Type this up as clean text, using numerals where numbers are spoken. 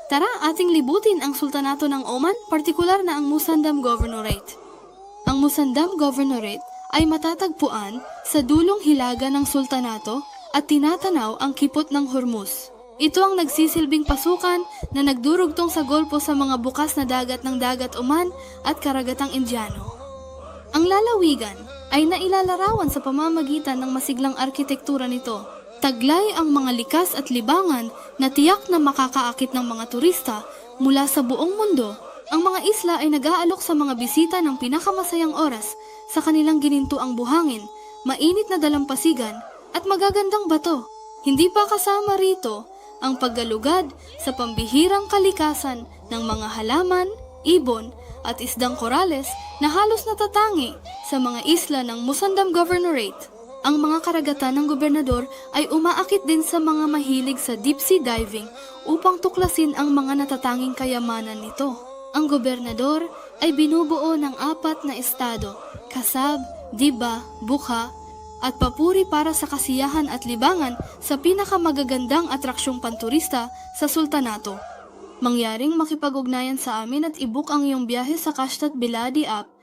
Tara, ating libutin ang Sultanato ng Oman, partikular na ang Musandam Governorate. Ang Musandam Governorate ay matatagpuan sa dulong hilaga ng sultanato at tinatanaw ang kipot ng Hormuz. Ito ang nagsisilbing pasukan na nagdurugtong sa golpo sa mga bukas na dagat ng Dagat Oman at Karagatang Indiano. Ang lalawigan ay nailalarawan sa pamamagitan ng masiglang arkitektura nito. Taglay ang mga likas at libangan na tiyak na makakaakit ng mga turista mula sa buong mundo. Ang mga isla ay nag-aalok sa mga bisita ng pinakamasayang oras sa kanilang ginintuang buhangin, mainit na dalampasigan at magagandang bato. Hindi pa kasama rito ang paggalugad sa pambihirang kalikasan ng mga halaman, ibon at isdang korales na halos natatangi sa mga isla ng Musandam Governorate. Ang mga karagatan ng gobernador ay umaakit din sa mga mahilig sa deep sea diving upang tuklasin ang mga natatanging kayamanan nito. Ang gobernador ay binubuo ng 4 na estado, Kasab, Diba, Bukha, at papuri para sa kasiyahan at libangan sa pinakamagagandang atraksyong panturista sa sultanato. Mangyaring makipag-ugnayan sa amin at i-book ang iyong biyahe sa Kashtat Biladi app